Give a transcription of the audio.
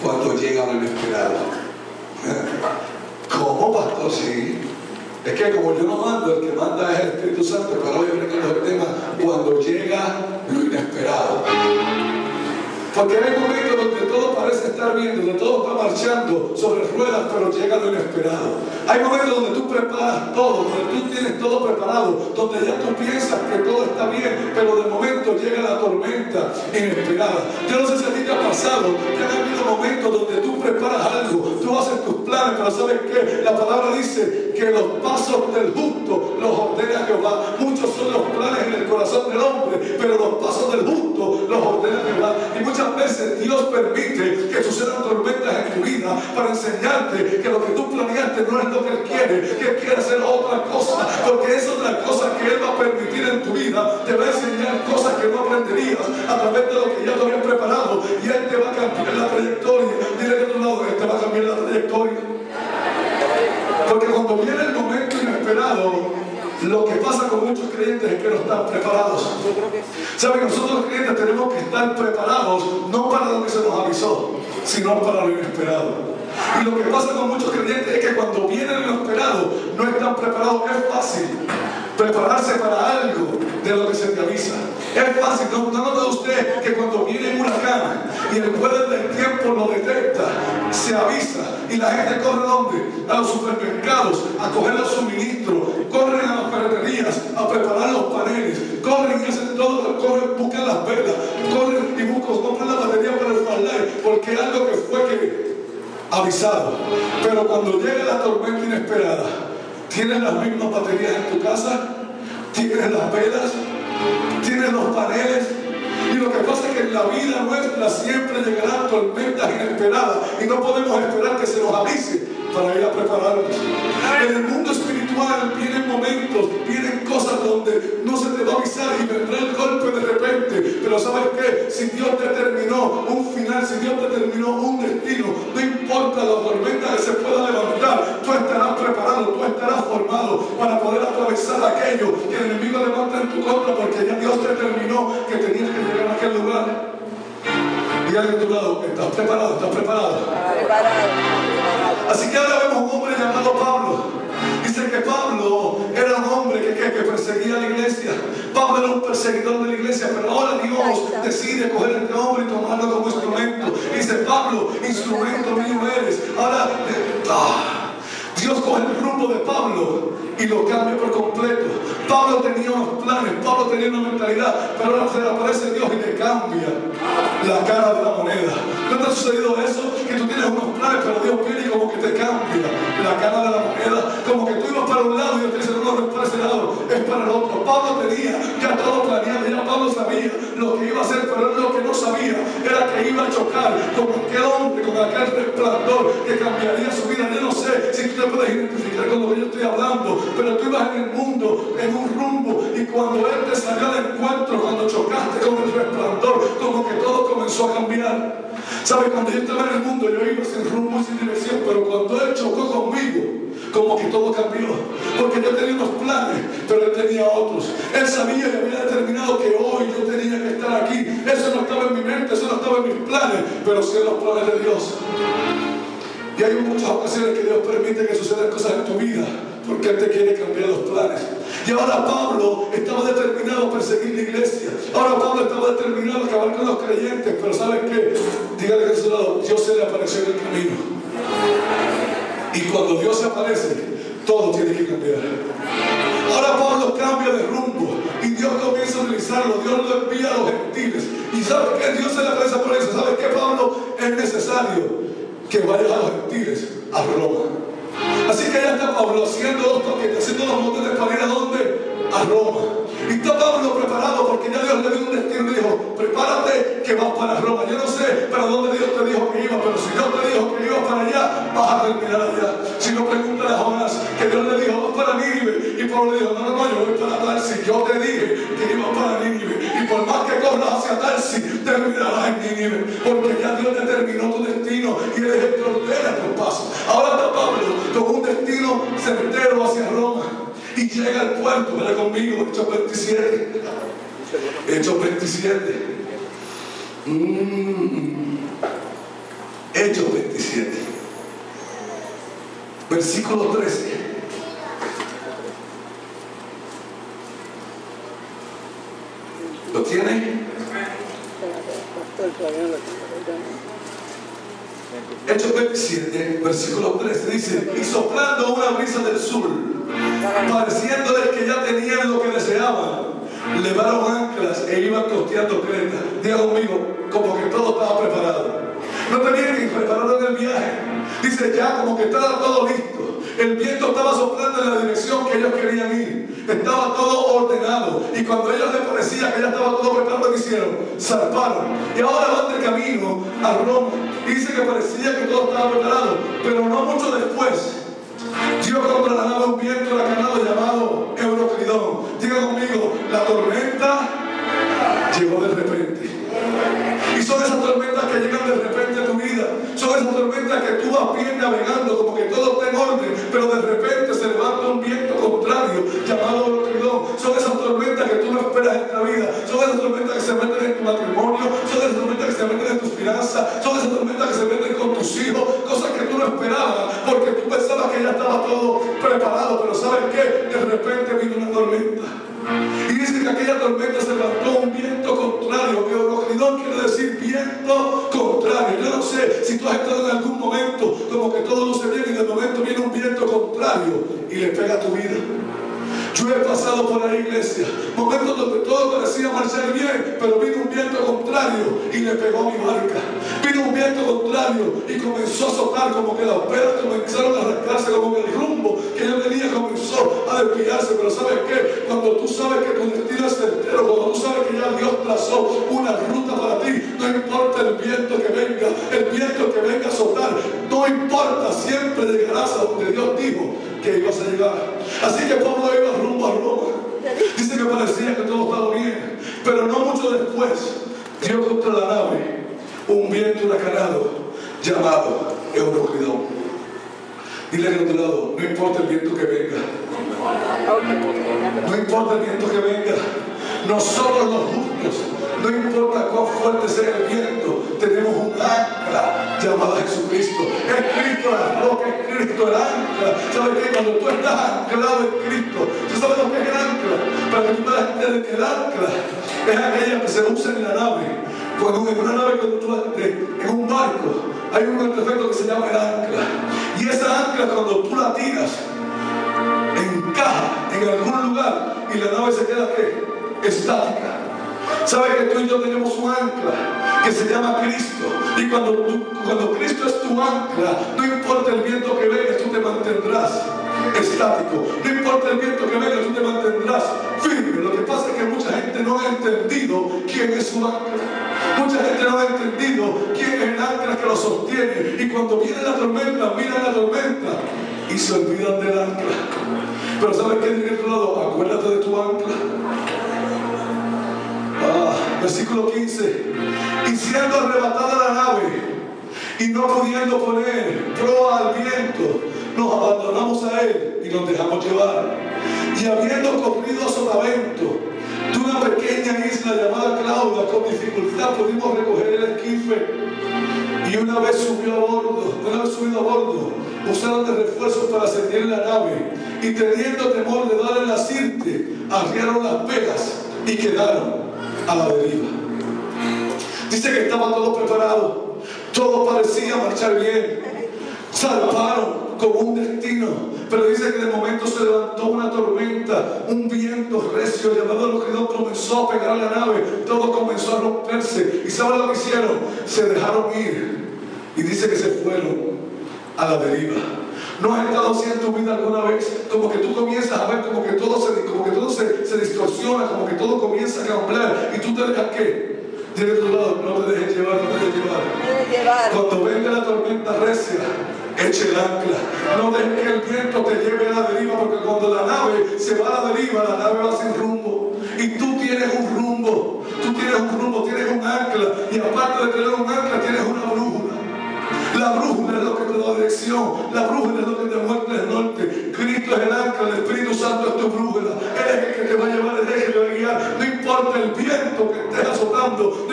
cuando llega lo inesperado. ¿Cómo, pastor? Sí. Es que como yo no mando, el que manda es el Espíritu Santo, pero hoy venimos el tema cuando llega lo inesperado. Porque hay momentos donde todo parece estar bien, donde todo está marchando sobre ruedas, pero llega lo inesperado. Hay momentos donde tú preparas todo, donde tú tienes todo preparado, donde ya tú piensas que todo está bien, pero de momento llega la tormenta inesperada. Yo no sé si a ti te ha pasado que ha habido momentos donde tú preparas algo, tú haces tus planes, pero ¿sabes qué? La palabra dice que los pasos del justo los ordena Jehová. Muchos son los planes en el corazón del hombre, pero los pasos del justo los ordena Jehová. Y muchas veces Dios permite que sucedan tormentas en tu vida para enseñarte que lo que tú planeaste no es lo que Él quiere, que Él quiere hacer otra cosa, porque es otra cosa que Él va a permitir en tu vida. Te va a enseñar cosas que no aprenderías a través de lo que ya te había preparado, y Él te va a cambiar la trayectoria. Dile que a tu lado, Él te va a cambiar la trayectoria. Porque cuando viene el momento inesperado, lo que pasa con muchos creyentes es que no están preparados. ¿Saben? Nosotros los creyentes tenemos que estar preparados, no para lo que se nos avisó, sino para lo inesperado. Y lo que pasa con muchos creyentes es que cuando viene lo inesperado, no están preparados. Es fácil prepararse para algo de lo que se te avisa. Es fácil, no nota usted que cuando viene un huracán y el juez del tiempo lo detecta, se avisa y la gente corre ¿a dónde? A los supermercados, a coger los suministros, corren a las ferreterías, a preparar los paneles, corren y hacen todo, corren, buscan las velas, corren y compran la batería para el flashlight, porque es algo que fue avisado. Pero cuando llega la tormenta inesperada, ¿tienes las mismas baterías en tu casa? ¿Tienes las velas? ¿Tienes los paneles? Y lo que pasa es que en la vida nuestra siempre llegarán tormentas inesperadas y no podemos esperar que se nos avise para ir a prepararnos. En el mundo espiritual vienen momentos, vienen cosas donde no se te va a avisar y vendrá el golpe de repente. Pero ¿sabes qué? Si Dios determinó un final, si Dios determinó un destino, no importa la tormenta que se pueda levantar, tú estarás preparado, tú estarás formado para poder atravesar aquello que el enemigo levanta en tu contra, porque ya Dios determinó que tenías que llegar a aquel lugar. Dígale a tu lado, ¿estás preparado? ¿Estás preparado? Así que ahora vemos un hombre llamado Pablo. Dice que Pablo era un hombre que perseguía a la iglesia. Pablo era un perseguidor de la iglesia, pero ahora Dios decide coger a este hombre y tomarlo como instrumento. Dice, Pablo, instrumento mío eres. Ahora, Dios coge el rumbo de Pablo y lo cambia por completo. Pablo tenía unos planes, Pablo tenía una mentalidad, pero ahora se le aparece Dios y le cambia la cara de la moneda. ¿No te ha sucedido eso? Que tú tienes unos planes, pero Dios viene y como que te cambia la cara de la moneda. Como que tú ibas para un lado y Dios te dice, no, no es para ese lado, es para el otro. Pablo tenía ya todo planeado, ya Pablo sabía lo que iba a hacer, pero lo que no sabía era que iba a chocar con aquel hombre, con aquel resplandor que cambiaría su vida. Yo no sé si tú te puedes identificar con lo que yo estoy hablando, pero tú ibas en el mundo, en un rumbo, y cuando Él te salió al encuentro, cuando chocaste con el resplandor, como que todo comenzó a cambiar. ¿Sabes? Cuando yo estaba en el mundo, yo iba sin rumbo y sin dirección, pero cuando Él chocó conmigo, como que todo cambió, porque yo tenía unos planes, pero Él tenía otros. Él sabía y había determinado que hoy yo tenía que estar aquí. Eso no estaba en mi mente, eso no estaba en mis planes, pero sí en los planes de Dios. Y hay muchas ocasiones que Dios permite que sucedan cosas en tu vida, porque Él te quiere cambiar los planes. Y ahora Pablo estaba determinado a perseguir la iglesia. Ahora Pablo estaba determinado a acabar con los creyentes. Pero ¿sabes qué? Dígale que a su lado, Dios se le apareció en el camino. Y cuando Dios se aparece, todo tiene que cambiar. Ahora Pablo cambia de rumbo y Dios comienza a utilizarlo. Dios lo envía a los gentiles. Y ¿sabes qué? Dios se le aparece por eso. ¿Sabes qué, Pablo? Es necesario que vayas a los gentiles, a Roma. Así que ya está Pablo haciendo los paquetes, haciendo los montes para ir ¿a dónde? A Roma. Y está Pablo preparado porque ya Dios le dio un destino y dijo, prepárate que vas para Roma. Yo no sé para dónde Dios te dijo que iba, pero si Dios te dijo que ibas para allá, vas a terminar allá. Si no, pregúntale a Jonás, que Dios le dijo, vas para Nínive. Y Pablo le dijo, no, yo voy para Tarsis. Yo te dije que ibas para Nínive. Y por más que corras hacia Tarsis, terminarás en Nínive. Porque ya Dios determinó tu destino y Él es el que ordena tus pasos. Ahora está Pablo con un destino certero hacia Roma. Y llega al puerto, ven conmigo, Hechos 27. Hechos 27. Hechos 27, versículo 13. ¿Lo tiene? Hechos 27, versículo 13 dice: y soplando una brisa del sur, pareciéndoles que ya tenían lo que deseaban, levaron anclas e iban costeando Creta. Diga conmigo, como que todo estaba preparado. No tenían que preparar el viaje. Dice ya como que estaba todo listo. El viento estaba soplando en la dirección que ellos querían ir. Estaba todo ordenado. Y cuando a ellos les parecía que ya estaba todo preparado, ¿qué hicieron? Zarparon. Y ahora van de camino a Roma. Y dice que parecía que todo estaba preparado. Pero no mucho después, dio contra la nave un viento huracanado llamado Euroclidón. Diga conmigo, la tormenta llegó de repente. Y son esas tormentas que llegan de repente a tu vida. Son esas tormentas que tú vas bien navegando, como que todo está en orden, pero de repente se levanta un viento contrario llamado Euroclidón. Son esas tormentas que tú no esperas en la vida. Son esas tormentas que se meten en tu matrimonio. Son esas tormentas que se meten en tus finanzas. Son esas tormentas que se meten con tus hijos. Cosas que tú no esperabas, porque tú pensabas que ya estaba todo preparado. Pero ¿sabes qué? De repente vino una tormenta. Y dice que aquella tormenta se levantó un viento contrario. Euroclidón quiere decir viento contrario. Yo no sé si tú has estado en algún momento como que todo luce bien y de momento viene un viento contrario y le pega a tu vida. Yo he pasado por ahí, iglesia, momentos donde todo parecía marchar bien, pero vino un viento contrario y le pegó a mi barca. Vino un viento contrario y comenzó a azotar, como que las velas comenzaron a arrancarse, como que el rumbo que yo tenía comenzó a desviarse. Pero ¿sabes qué? Cuando tú sabes que tu destino es certero, cuando tú sabes que ya Dios trazó una ruta para ti, no importa el viento que venga a azotar, no importa, siempre llegarás a donde Dios dijo que ibas a llegar. Así que Pablo iba rumbo a Roma. Dice que parecía que todo estaba bien, pero no mucho después dio contra la nave un viento huracanado llamado Euroclidón. Dile al otro lado, no importa el viento que venga, no importa el viento que venga, nosotros los justos, no importa cuán fuerte sea el viento, tenemos un ancla llamado Jesucristo. Es Cristo la roca, es Cristo el ancla. ¿Sabes qué? Cuando tú estás anclado en Cristo, ¿tú sabes lo que es el ancla? Para que tú puedas entender que el ancla es aquella que se usa en la nave. Cuando en una nave, en un barco, hay un artefacto que se llama el ancla. Y esa ancla, cuando tú la tiras, encaja en algún lugar y la nave se queda ¿qué? Estática. ¿Sabes que tú y yo tenemos un ancla que se llama Cristo? Y cuando Cristo es tu ancla, no importa el viento que venga, tú te mantendrás estático. No importa el viento que venga, tú te mantendrás firme. Lo que pasa es que mucha gente no ha entendido quién es su ancla. Mucha gente no ha entendido quién es el ancla que lo sostiene. Y cuando viene la tormenta, miran la tormenta y se olvidan del ancla. Pero ¿sabes qué? De otro lado, acuérdate de tu ancla. Versículo 15. Y siendo arrebatada la nave y no pudiendo poner proa al viento, nos abandonamos a él y nos dejamos llevar. Y habiendo corrido a sotavento de una pequeña isla llamada Clauda, con dificultad pudimos recoger el esquife. Y una vez subido a bordo, usaron de refuerzos para ascender la nave. Y teniendo temor de darle la sirte, arriaron las velas y quedaron a la deriva. Dice que estaba todo preparado, todo parecía marchar bien, zarparon con un destino, pero dice que de momento se levantó una tormenta, un viento recio llamado Euroclidón comenzó a pegar a la nave, todo comenzó a romperse. ¿Y saben lo que hicieron? Se dejaron ir y dice que se fueron a la deriva. ¿No has estado así en tu vida alguna vez? Como que tú comienzas a ver como que todo se distorsiona, como que todo comienza a cambiar y tú te dejas ¿qué? Dile a tu lado, no te dejes llevar, no te dejes llevar. Cuando venga la tormenta recia, eche el ancla. No dejes que el viento te lleve a la deriva, porque cuando la nave se va a la deriva, la nave va sin rumbo. Y tú tienes un rumbo, tienes un ancla. Y aparte de tener un ancla, tienes una brújula. La brújula es lo que te da dirección, la brújula es lo que te muestra el norte. Cristo es el ancla, el Espíritu Santo es tu brújula. Él es el que te va a llevar, el eje, te va a guiar. No importa el viento que estés azotando,